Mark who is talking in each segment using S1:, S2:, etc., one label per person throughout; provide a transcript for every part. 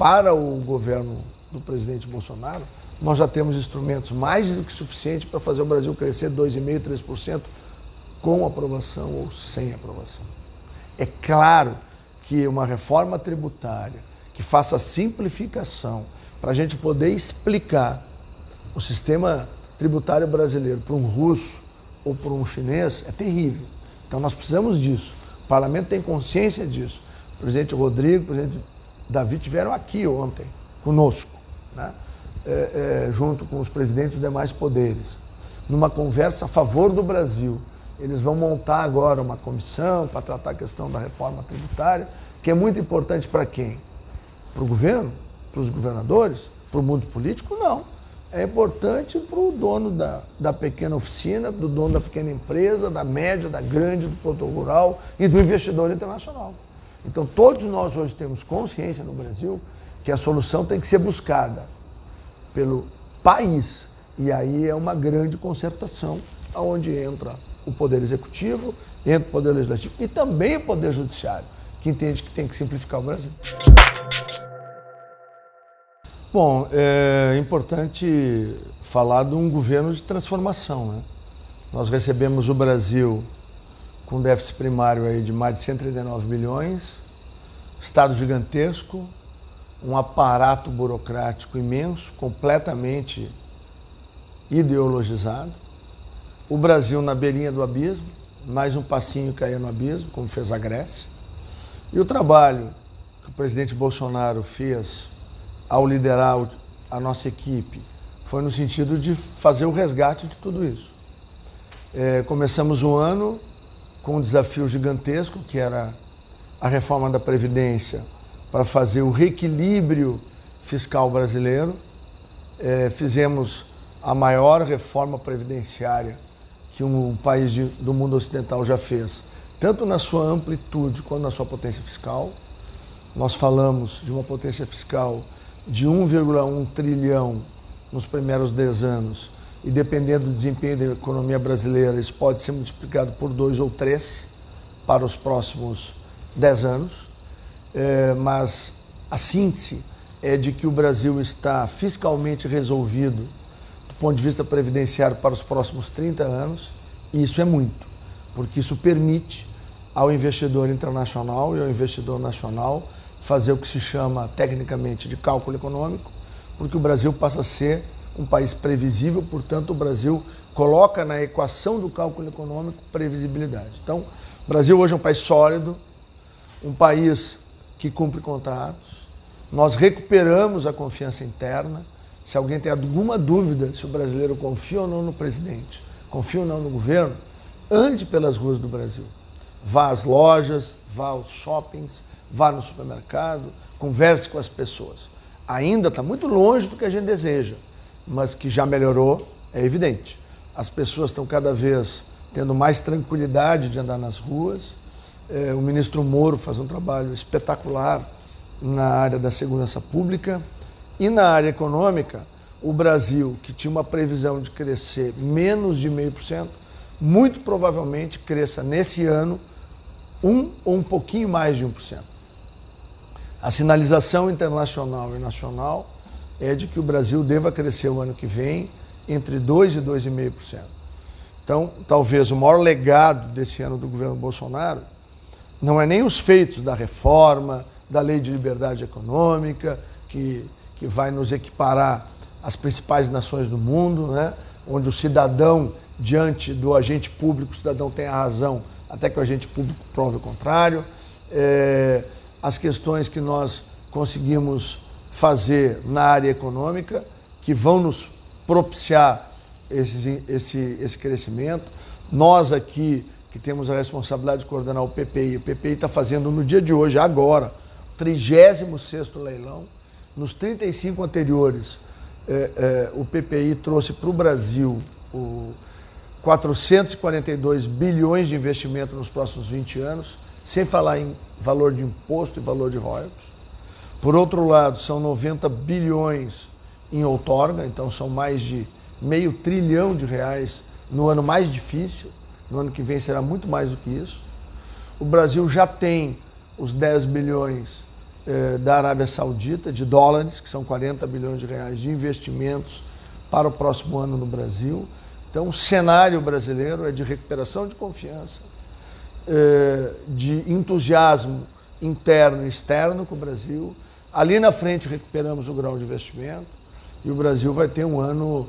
S1: para o governo do presidente Bolsonaro, nós já temos instrumentos mais do que suficientes para fazer o Brasil crescer 2,5%, 3% com aprovação ou sem aprovação. É claro que uma reforma tributária que faça simplificação para a gente poder explicar o sistema tributário brasileiro para um russo ou para um chinês é terrível. Então nós precisamos disso. O parlamento tem consciência disso. O presidente Rodrigo, o presidente Davi tiveram aqui ontem conosco, né? Junto com os presidentes dos demais poderes, numa conversa a favor do Brasil. Eles vão montar agora uma comissão para tratar a questão da reforma tributária, que é muito importante para quem? Para o governo? Para os governadores? Para o mundo político? Não. É importante para o dono da pequena oficina, do dono da pequena empresa, da média, da grande, do produtor rural e do investidor internacional. Então, todos nós hoje temos consciência no Brasil que a solução tem que ser buscada pelo país. E aí é uma grande concertação, onde entra o Poder Executivo, entra o Poder Legislativo e também o Poder Judiciário, que entende que tem que simplificar o Brasil. Bom, é importante falar de um governo de transformação, né? Nós recebemos o Brasil com déficit primário aí de mais de 139 bilhões, Estado gigantesco, um aparato burocrático imenso, completamente ideologizado. O Brasil na beirinha do abismo, mais um passinho caía no abismo, como fez a Grécia. E o trabalho que o presidente Bolsonaro fez ao liderar a nossa equipe foi no sentido de fazer o resgate de tudo isso. Começamos o ano com um desafio gigantesco, que era a reforma da Previdência, para fazer o reequilíbrio fiscal brasileiro. Fizemos a maior reforma previdenciária que um país do mundo ocidental já fez, tanto na sua amplitude quanto na sua potência fiscal. Nós falamos de uma potência fiscal de 1,1 trilhão nos primeiros 10 anos, e dependendo do desempenho da economia brasileira, isso pode ser multiplicado por 2 ou 3 para os próximos 10 anos. Mas a síntese é de que o Brasil está fiscalmente resolvido do ponto de vista previdenciário para os próximos 30 anos, e isso é muito, porque isso permite ao investidor internacional e ao investidor nacional fazer o que se chama tecnicamente de cálculo econômico, porque o Brasil passa a ser um país previsível, portanto o Brasil coloca na equação do cálculo econômico previsibilidade. Então, o Brasil hoje é um país sólido, um país que cumpre contratos. Nós recuperamos a confiança interna. Se alguém tem alguma dúvida se o brasileiro confia ou não no presidente, confia ou não no governo, ande pelas ruas do Brasil. Vá às lojas, vá aos shoppings, vá no supermercado, converse com as pessoas. Ainda está muito longe do que a gente deseja, mas que já melhorou, é evidente. As pessoas estão cada vez tendo mais tranquilidade de andar nas ruas. O ministro Moro faz um trabalho espetacular na área da segurança pública. E na área econômica, o Brasil, que tinha uma previsão de crescer menos de 0,5%, muito provavelmente cresça nesse ano 1 ou um pouquinho mais de 1%. A sinalização internacional e nacional é de que o Brasil deva crescer o ano que vem entre 2% e 2,5%. Então, talvez o maior legado desse ano do governo Bolsonaro não é nem os feitos da reforma, da lei de liberdade econômica, que vai nos equiparar às principais nações do mundo, né? Onde o cidadão, diante do agente público, o cidadão tem a razão, até que o agente público prove o contrário. As questões que nós conseguimos fazer na área econômica, que vão nos propiciar esse crescimento. Nós aqui, que temos a responsabilidade de coordenar o PPI está fazendo no dia de hoje, agora, o 36º leilão. Nos 35 anteriores, o PPI trouxe para o Brasil 442 bilhões de investimento nos próximos 20 anos, sem falar em valor de imposto e valor de royalties. Por outro lado, são 90 bilhões em outorga, então são mais de R$500 bilhão no ano mais difícil. No ano que vem será muito mais do que isso. O Brasil já tem os 10 bilhões da Arábia Saudita, de dólares, que são 40 bilhões de reais de investimentos para o próximo ano no Brasil. Então, o cenário brasileiro é de recuperação de confiança, de entusiasmo interno e externo com o Brasil. Ali na frente recuperamos o grau de investimento e o Brasil vai ter um ano,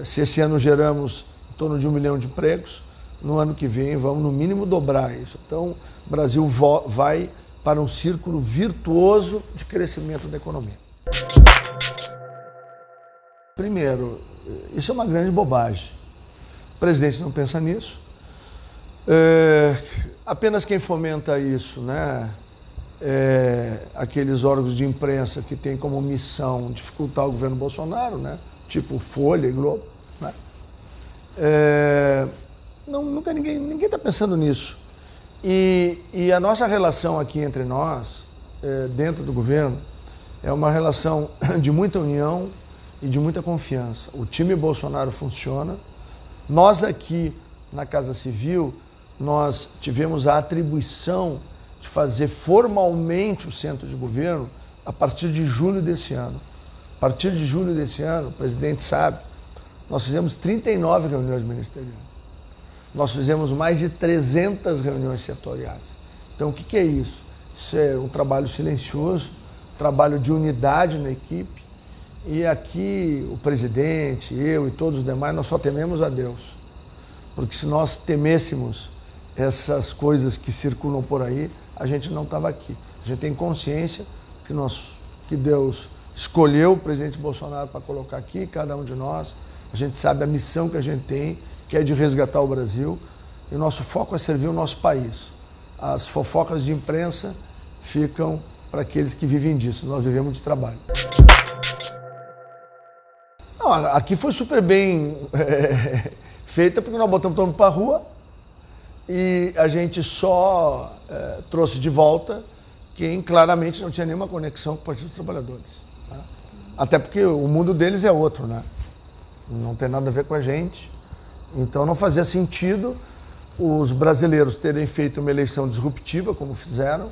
S1: se esse ano geramos em torno de 1 milhão de empregos, no ano que vem vamos no mínimo dobrar isso. Então, o Brasil vai para um círculo virtuoso de crescimento da economia. Primeiro, isso é uma grande bobagem. O presidente não pensa nisso. Apenas quem fomenta isso, né? Aqueles órgãos de imprensa que têm como missão dificultar o governo Bolsonaro, né? Tipo Folha e Globo, né? Nunca ninguém está pensando nisso. E a nossa relação aqui entre nós, dentro do governo, é uma relação de muita união e de muita confiança. O time Bolsonaro funciona. Nós aqui na Casa Civil, nós tivemos a atribuição de fazer formalmente o centro de governo a partir de julho desse ano. A partir de julho desse ano, o presidente sabe, nós fizemos 39 reuniões ministeriais. Nós fizemos mais de 300 reuniões setoriais. Então, o que é isso? Isso é um trabalho silencioso, trabalho de unidade na equipe. E aqui o presidente, eu e todos os demais, nós só tememos a Deus. Porque se nós temêssemos essas coisas que circulam por aí, a gente não estava aqui. A gente tem consciência que Deus escolheu o presidente Bolsonaro para colocar aqui, cada um de nós. A gente sabe a missão que a gente tem, que é de resgatar o Brasil, e o nosso foco é servir o nosso país. As fofocas de imprensa ficam para aqueles que vivem disso, nós vivemos de trabalho. Não, aqui foi super bem feita, porque nós botamos todo mundo para a rua e a gente só trouxe de volta quem claramente não tinha nenhuma conexão com o Partido dos Trabalhadores. Né? Até porque o mundo deles é outro, né? Não tem nada a ver com a gente. Então não fazia sentido os brasileiros terem feito uma eleição disruptiva, como fizeram,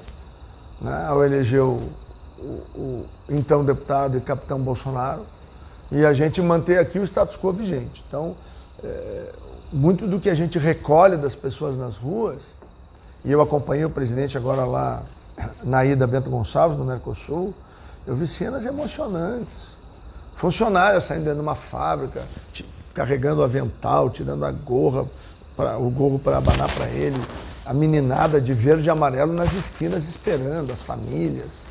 S1: né, ao eleger o então deputado e capitão Bolsonaro, e a gente manter aqui o status quo vigente. Então, muito do que a gente recolhe das pessoas nas ruas, e eu acompanhei o presidente agora lá na ida Bento Gonçalves, no Mercosul, eu vi cenas emocionantes. Funcionários saindo de uma fábrica, carregando o avental, tirando o gorro para abanar para ele, a meninada de verde e amarelo nas esquinas esperando, as famílias,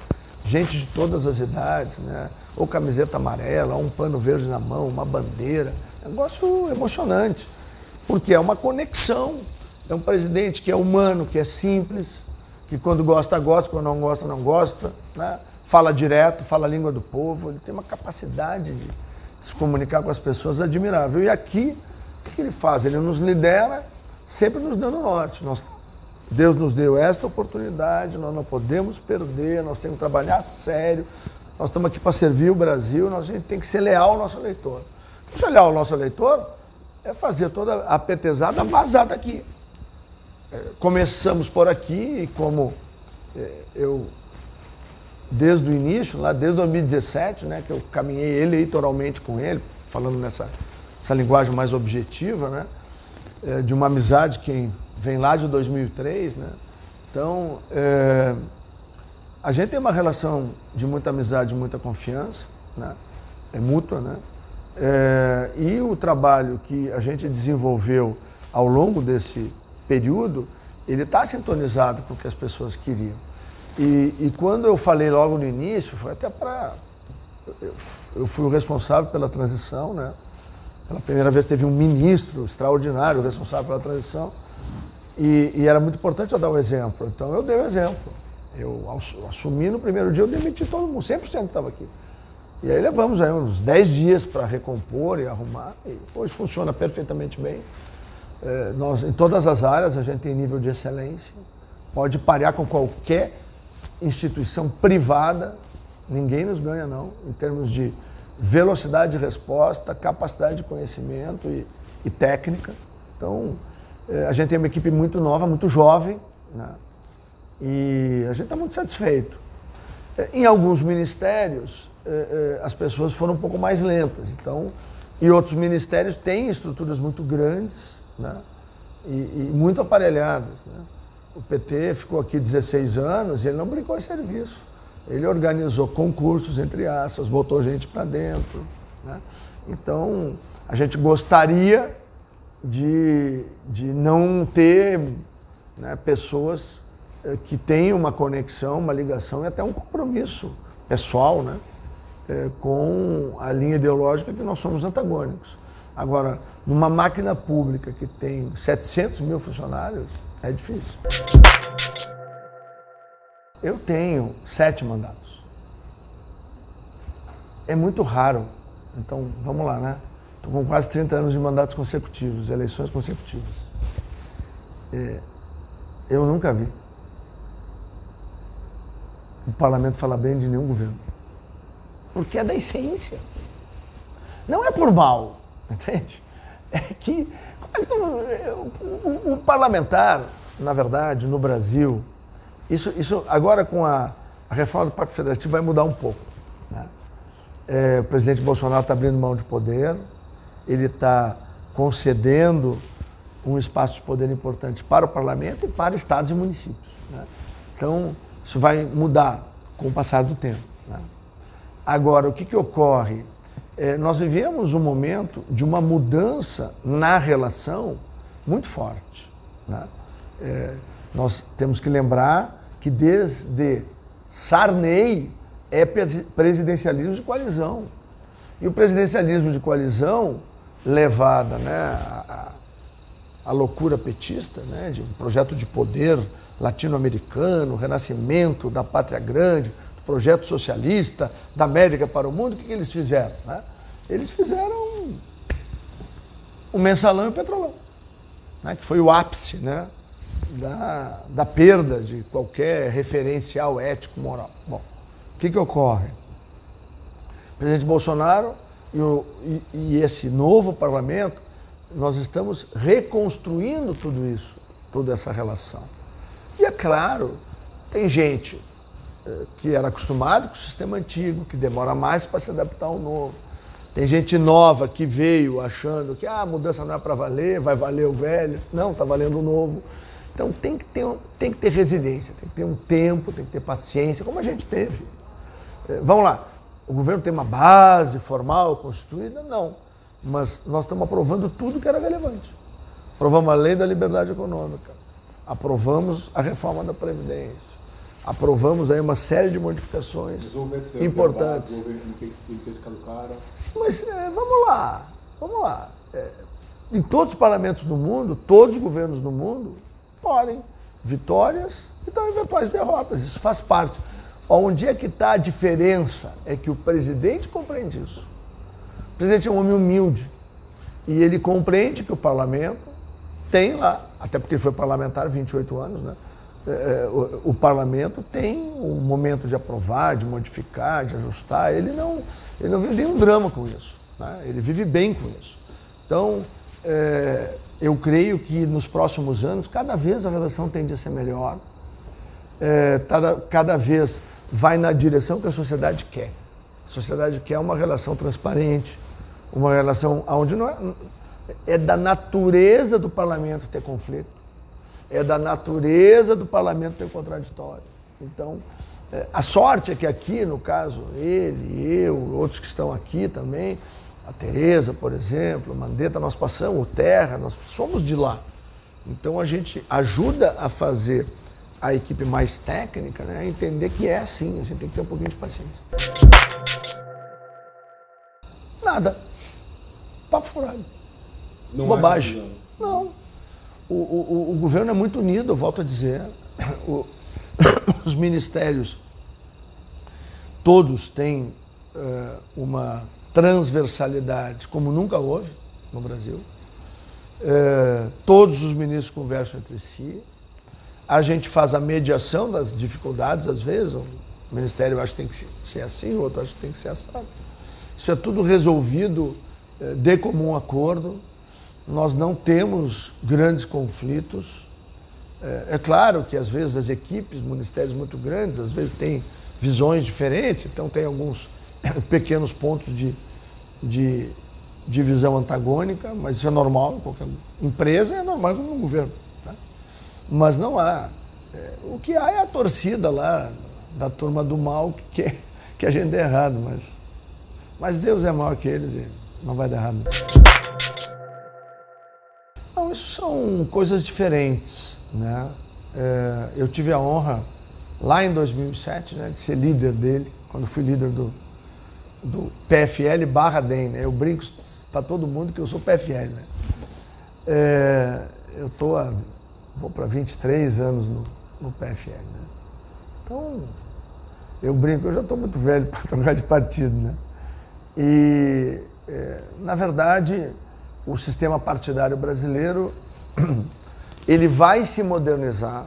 S1: gente de todas as idades, né? Ou camiseta amarela, ou um pano verde na mão, uma bandeira, é um negócio emocionante, porque é uma conexão, é um presidente que é humano, que é simples, que quando gosta, gosta, quando não gosta, não gosta, né? Fala direto, fala a língua do povo, ele tem uma capacidade de se comunicar com as pessoas admirável. E aqui, o que ele faz? Ele nos lidera, sempre nos dando norte. Deus nos deu esta oportunidade, nós não podemos perder, nós temos que trabalhar sério, nós estamos aqui para servir o Brasil, a gente tem que ser leal ao nosso eleitor. Se olhar o nosso eleitor, é fazer toda a petezada vazar daqui. Começamos por aqui, e como eu, desde o início, lá desde 2017, né, que eu caminhei eleitoralmente com ele, falando nessa linguagem mais objetiva, né, de uma amizade que vem lá de 2003, né? Então, a gente tem uma relação de muita amizade, de muita confiança, né? É mútua, né? E o trabalho que a gente desenvolveu ao longo desse período, ele está sintonizado com o que as pessoas queriam. E quando eu falei logo no início, foi até para... Eu fui o responsável pela transição, né? Pela primeira vez teve um ministro extraordinário responsável pela transição, e era muito importante eu dar o exemplo. Então eu dei o exemplo. Eu assumi no primeiro dia, eu demiti todo mundo, 100% estava aqui. E aí levamos aí uns 10 dias para recompor e arrumar, e hoje funciona perfeitamente bem. Nós, em todas as áreas, a gente tem nível de excelência, pode parear com qualquer instituição privada, ninguém nos ganha não, em termos de velocidade de resposta, capacidade de conhecimento e técnica. Então, a gente tem uma equipe muito nova, muito jovem, né? E a gente está muito satisfeito. Em alguns ministérios, as pessoas foram um pouco mais lentas. Então, e outros ministérios têm estruturas muito grandes, né? E muito aparelhadas, né? O PT ficou aqui 16 anos e ele não brincou em serviço. Ele organizou concursos, entre aspas, botou gente para dentro, né? Então, a gente gostaria de não ter, né, pessoas que têm uma conexão, uma ligação e até um compromisso pessoal, né, com a linha ideológica que nós somos antagônicos. Agora, numa máquina pública que tem 700 mil funcionários, é difícil. Eu tenho 7 mandatos. É muito raro. Então, vamos lá, né? Estou com quase 30 anos de mandatos consecutivos, eleições consecutivas. Eu nunca vi o parlamento falar bem de nenhum governo. Porque é da essência. Não é por mal, entende? É que o parlamentar, na verdade, no Brasil, isso agora com a reforma do Pacto Federativo vai mudar um pouco, né? O presidente Bolsonaro está abrindo mão de poder, ele está concedendo um espaço de poder importante para o parlamento e para estados e municípios, né? Então, isso vai mudar com o passar do tempo, né? Agora, o que ocorre? Nós vivemos um momento de uma mudança na relação muito forte, né? Nós temos que lembrar que desde Sarney é presidencialismo de coalizão. E o presidencialismo de coalizão, levada, né, à loucura petista, né, de um projeto de poder latino-americano, renascimento da pátria grande, do projeto socialista, da América para o mundo, o que eles fizeram, né? Eles fizeram o mensalão e o petrolão, né, que foi o ápice, né, da perda de qualquer referencial ético, moral. Bom, o que ocorre? O presidente Bolsonaro e esse novo parlamento, nós estamos reconstruindo tudo isso, toda essa relação. E é claro, tem gente que era acostumada com o sistema antigo, que demora mais para se adaptar ao novo. Tem gente nova que veio achando que a mudança não é para valer, vai valer o velho. Não, está valendo o novo. Então tem que ter resiliência, tem que ter um tempo, tem que ter paciência, como a gente teve. Vamos lá, o governo tem uma base formal, constituída? Não. Mas nós estamos aprovando tudo que era relevante. Aprovamos a lei da liberdade econômica, aprovamos a reforma da Previdência, aprovamos aí uma série de modificações importantes. Sim, mas vamos lá. Em todos os parlamentos do mundo, todos os governos do mundo podem vitórias e também eventuais derrotas, isso faz parte. Onde é que está a diferença? É que o presidente compreende isso. O presidente é um homem humilde e ele compreende que o parlamento tem lá, até porque ele foi parlamentar há 28 anos, né? O parlamento tem um momento de aprovar, de modificar, de ajustar. Ele não vive nenhum drama com isso, né? Ele vive bem com isso. Então, eu creio que nos próximos anos, cada vez a relação tende a ser melhor, cada vez vai na direção que a sociedade quer. A sociedade quer uma relação transparente, uma relação onde não é da natureza do parlamento ter conflito, é da natureza do parlamento ter contraditório. Então, a sorte é que aqui, no caso, ele, eu, outros que estão aqui também, a Tereza, por exemplo, a Mandetta, nós passamos, o Terra, nós somos de lá. Então a gente ajuda a fazer a equipe mais técnica, né, a entender que é assim, a gente tem que ter um pouquinho de paciência. Nada. Papo furado.
S2: Não.
S1: Bobagem. Não. O governo é muito unido, eu volto a dizer. Os ministérios todos têm uma transversalidade como nunca houve no Brasil. Todos os ministros conversam entre si. A gente faz a mediação das dificuldades, às vezes. O ministério acha que tem que ser assim, o outro acha que tem que ser assado. Isso é tudo resolvido de comum acordo. Nós não temos grandes conflitos. É claro que, às vezes, as equipes, ministérios muito grandes, às vezes tem visões diferentes, então tem alguns pequenos pontos de visão antagônica, mas isso é normal em qualquer empresa, é normal como no governo. Tá? Mas não há. O que há é a torcida lá da turma do mal que a gente dê errado, mas Deus é maior que eles e não vai dar errado. Não, isso são coisas diferentes, né? Eu tive a honra, lá em 2007, né, de ser líder dele, quando fui líder do PFL/DEM, né? Eu brinco para todo mundo que eu sou PFL, né? Eu vou para 23 anos no PFL, né? Então, eu brinco, eu já estou muito velho para trocar de partido, né? E, na verdade, o sistema partidário brasileiro, ele vai se modernizar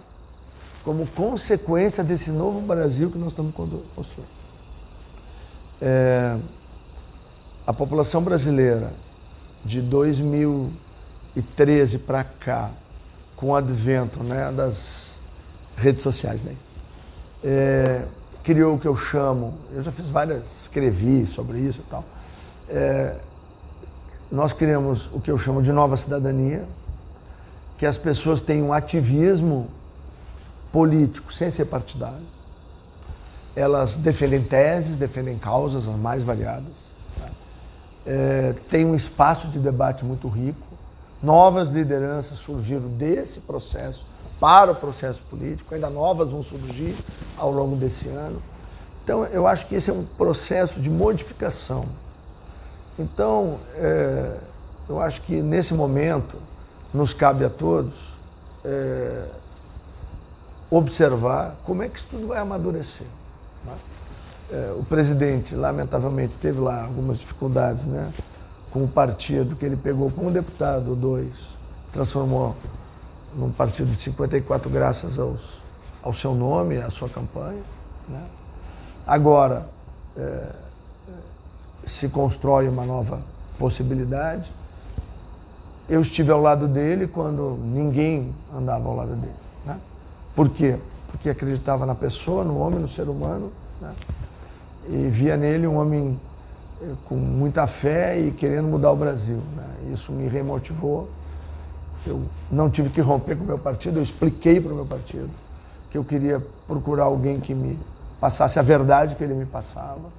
S1: como consequência desse novo Brasil que nós estamos construindo. A população brasileira de 2013 para cá, com o advento, né, das redes sociais, né, criou o que eu chamo, eu já fiz escrevi sobre isso e tal, nós criamos o que eu chamo de nova cidadania, que as pessoas têm um ativismo político sem ser partidário. Elas defendem teses, defendem causas as mais variadas. Tá? Tem um espaço de debate muito rico. Novas lideranças surgiram desse processo para o processo político, ainda novas vão surgir ao longo desse ano. Então, eu acho que esse é um processo de modificação. Então, eu acho que nesse momento nos cabe a todos observar como é que isso tudo vai amadurecer. O presidente, lamentavelmente, teve lá algumas dificuldades, né, com o partido que ele pegou com um deputado ou dois, transformou num partido de 54 graças ao seu nome, à sua campanha. Né? Agora, se constrói uma nova possibilidade. Eu estive ao lado dele quando ninguém andava ao lado dele. Né? Por quê? Porque acreditava na pessoa, no homem, no ser humano, né? E via nele um homem com muita fé e querendo mudar o Brasil. Né? Isso me remotivou. Eu não tive que romper com o meu partido, eu expliquei para o meu partido que eu queria procurar alguém que me passasse a verdade que ele me passava,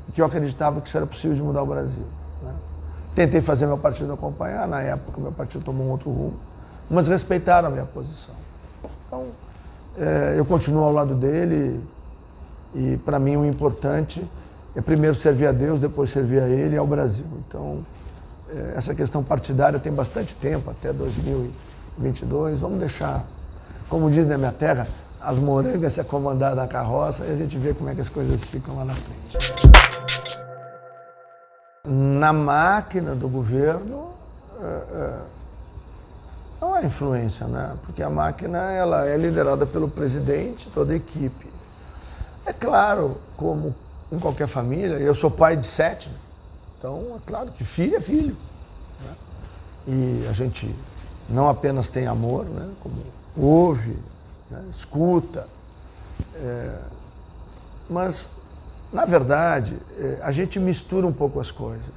S1: e que eu acreditava que isso era possível de mudar o Brasil. Né? Tentei fazer meu partido acompanhar, na época o meu partido tomou um outro rumo, mas respeitaram a minha posição. Então, eu continuo ao lado dele e, para mim, o importante é primeiro servir a Deus, depois servir a ele e ao Brasil. Então, essa questão partidária tem bastante tempo, até 2022. Vamos deixar, como diz na minha terra, as morangas se acomodar na carroça e a gente vê como é que as coisas ficam lá na frente. Na máquina do governo, não há influência, né? Porque a máquina ela é liderada pelo presidente, toda a equipe. É claro, como em qualquer família, eu sou pai de 7, né? Então é claro que filho é filho. Né? E a gente não apenas tem amor, né? Como ouve, né? Escuta, mas, na verdade, a gente mistura um pouco as coisas.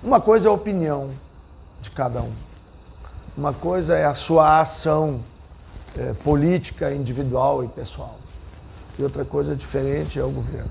S1: Uma coisa é a opinião de cada um. Uma coisa é a sua ação política, individual e pessoal. E outra coisa diferente é o governo.